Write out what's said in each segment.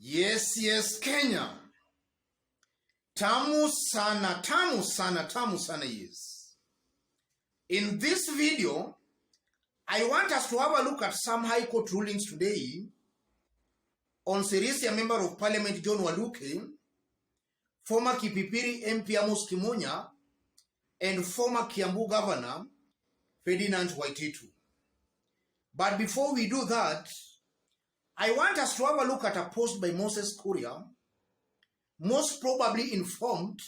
Yes, Kenya. Tamu sana, yes. In this video, I want us to have a look at some High Court rulings today on Sirisia Member of Parliament John Waluke, former Kipipiri MP Amos Kimunya, and former Kiambu Governor Ferdinand Waititu. But before we do that, I want us to have a look at a post by Moses Kuria, most probably informed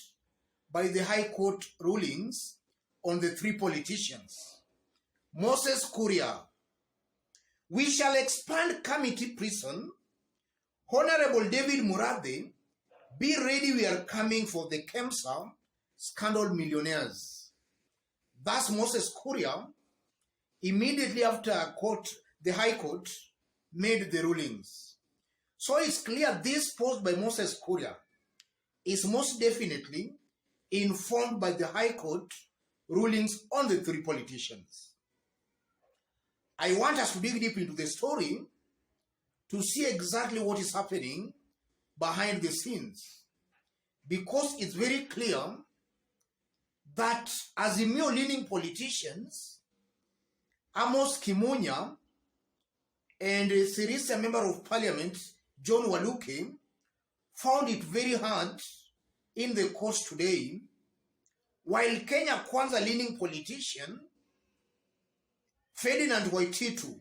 by the High Court rulings on the three politicians. Moses Kuria: we shall expand committee prison. Honorable David Murathe, be ready, we are coming for the Kemsa scandal millionaires. Thus Moses Kuria, immediately after the High Court made the rulings. So it's clear this post by Moses Kuria is most definitely informed by the High Court rulings on the three politicians. I want us to dig deep into the story to see exactly what is happening behind the scenes, because it's very clear that Azimio-leaning politicians, Amos Kimunya and Sirisia Member of Parliament John Waluke, found it very hard in the courts today, while Kenya Kwanza-leaning politician Ferdinand Waititu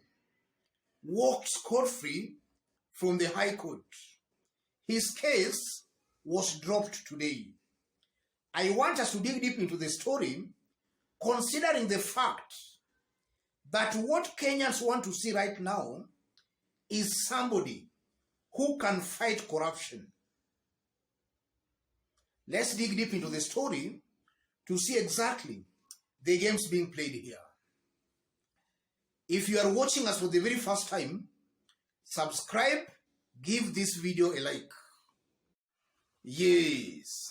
walked scot-free from the High Court. His case was dropped today. I want us to dig deep into the story, considering the fact that what Kenyans want to see right now is somebody who can fight corruption. Let's dig deep into the story to see exactly the games being played here. If you are watching us for the very first time, subscribe, give this video a like. Yes,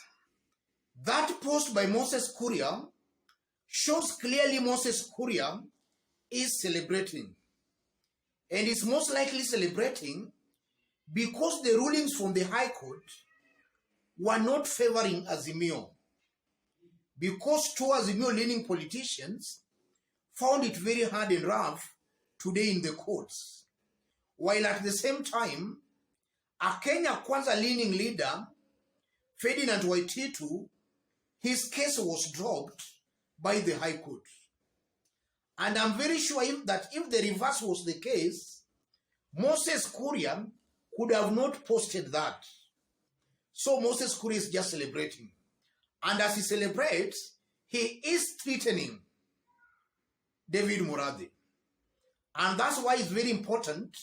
that post by Moses Kuria shows clearly Moses Kuria is celebrating. And is most likely celebrating because the rulings from the High Court were not favoring Azimio. Because two Azimio-leaning politicians found it very hard and rough today in the courts. While at the same time, a Kenya Kwanza-leaning leader, Ferdinand Waititu, his case was dropped by the High Court. And I'm very sure that if the reverse was the case, Moses Kuria could have not posted that. So Moses Kuria is just celebrating. And as he celebrates, he is threatening David Murathe. And that's why it's very important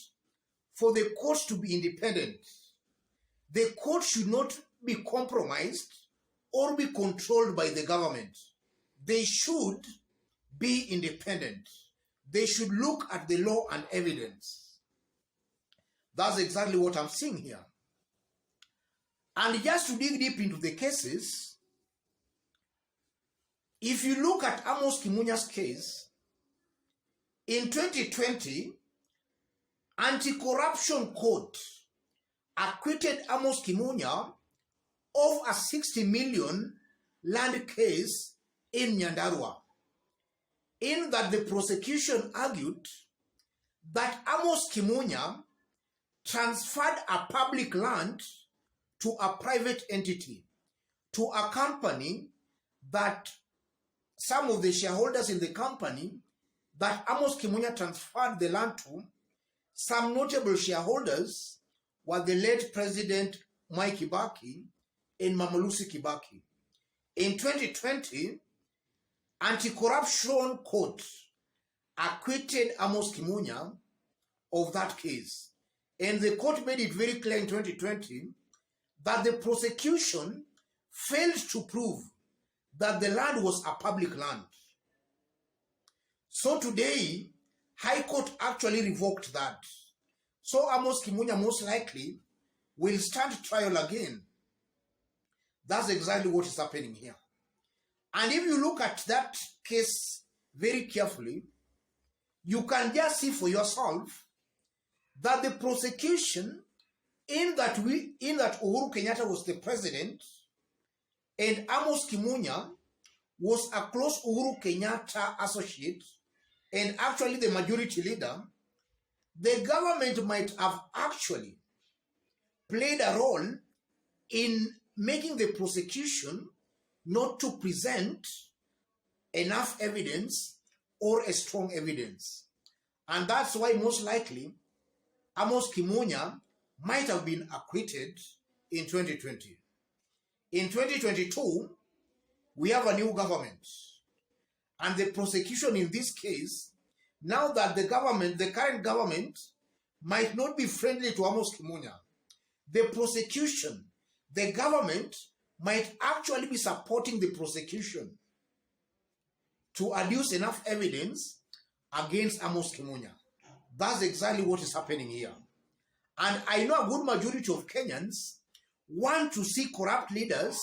for the courts to be independent. The court should not be compromised or be controlled by the government. They should be independent. They should look at the law and evidence. That's exactly what I'm seeing here. And just to dig deep into the cases, if you look at Amos Kimunya's case, in 2020, Anti-Corruption Court acquitted Amos Kimunya of a 60 million land case in Nyandarua, in that the prosecution argued that Amos Kimunya transferred a public land to a private entity, to a company that some of the shareholders in the company that Amos Kimunya transferred the land to, some notable shareholders were the late President Mwai Kibaki and Mamalusi Kibaki. In 2020, Anti-Corruption Court acquitted Amos Kimunya of that case. And the court made it very clear in 2020 that the prosecution failed to prove that the land was a public land. So today, High Court actually revoked that. So Amos Kimunya most likely will stand trial again. That's exactly what is happening here. And if you look at that case very carefully, you can just see for yourself that the prosecution in that Uhuru Kenyatta was the president and Amos Kimunya was a close Uhuru Kenyatta associate and actually the majority leader, the government might have actually played a role in making the prosecution not to present enough evidence or a strong evidence. And that's why most likely Amos Kimunya might have been acquitted in 2020. In 2022, we have a new government. And the prosecution in this case, now that the current government, might not be friendly to Amos Kimunya, the prosecution, the government might actually be supporting the prosecution to adduce enough evidence against Amos Kimunya. That's exactly what is happening here. And I know a good majority of Kenyans want to see corrupt leaders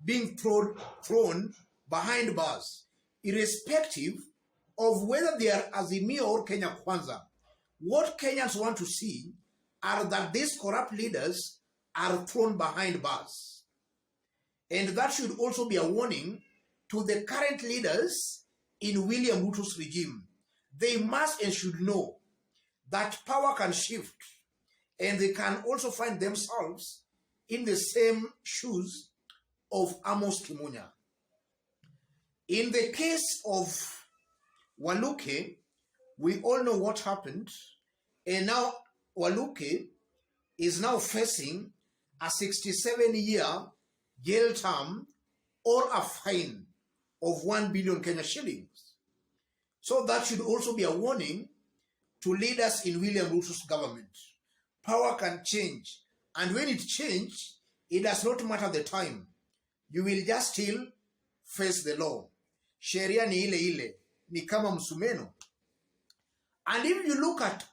being thrown behind bars, irrespective of whether they are Azimio or Kenya Kwanza. What Kenyans want to see are that these corrupt leaders are thrown behind bars. And that should also be a warning to the current leaders in William Ruto's regime. They must and should know that power can shift and they can also find themselves in the same shoes of Amos Kimunya. In the case of Waluke, we all know what happened, and now Waluke is now facing a 67-year jail term or a fine of 1 billion Kenya shillings. So that should also be a warning to leaders in William Ruto's government. Power can change, and when it changes, it does not matter the time. You will just still face the law. Sheria ni ile ile, ni kama msumeno. And if you look at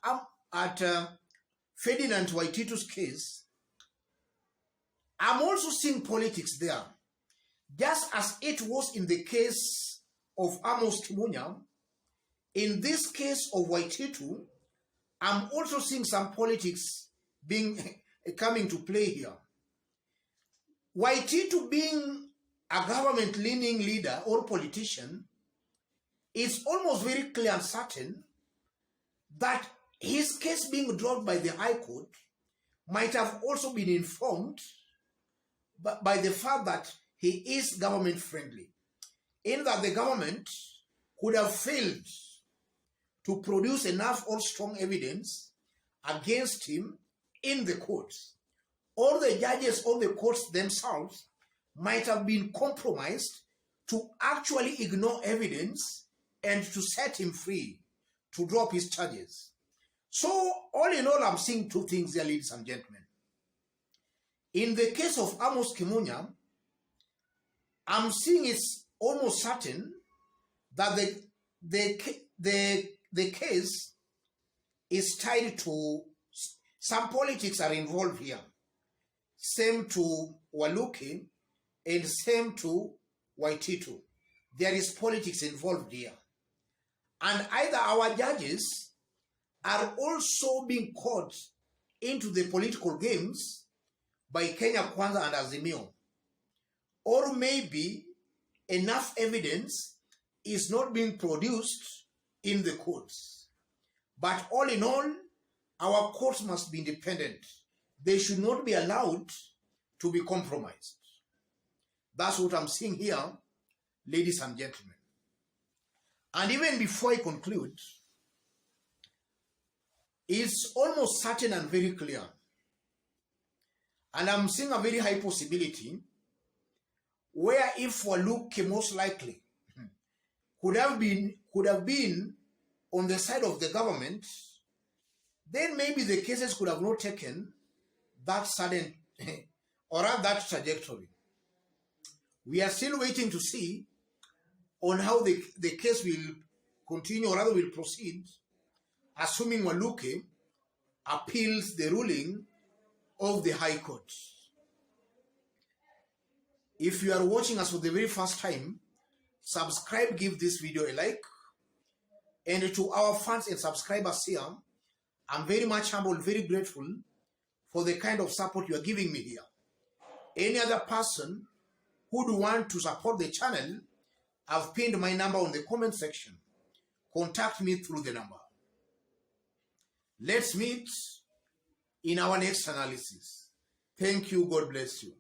Ferdinand Waititu's case, I'm also seeing politics there. Just as it was in the case of Amos Kimunya, in this case of Waititu, I'm also seeing some politics coming to play here. Waititu being a government-leaning leader or politician, it's almost very clear and certain that his case being dropped by the High Court might have also been informed by the fact that he is government-friendly, in that the government could have failed to produce enough or strong evidence against him in the courts. All the judges or the courts themselves might have been compromised to actually ignore evidence and to set him free, to drop his charges. So, all in all, I'm seeing two things here, ladies and gentlemen. In the case of Amos Kimunya, I'm seeing it's almost certain that the case is tied to some politics are involved here. Same to Waluke and same to Waititu. There is politics involved here. And either our judges are also being caught into the political games by Kenya Kwanza and Azimio, or maybe enough evidence is not being produced in the courts. But all in all, our courts must be independent. They should not be allowed to be compromised. That's what I'm seeing here, ladies and gentlemen. And even before I conclude, it's almost certain and very clear, and I'm seeing a very high possibility where if Waluke most likely could have been on the side of the government, then maybe the cases could have not taken that sudden or that trajectory. We are still waiting to see on how the case will continue or rather will proceed, assuming Waluke appeals the ruling of the High Court. If you are watching us for the very first time, subscribe, give this video a like. And to our fans and subscribers here, I'm very much humble, very grateful for the kind of support you are giving me here. Any other person who would want to support the channel, I've pinned my number on the comment section. Contact me through the number. Let's meet in our next analysis. Thank you. God bless you.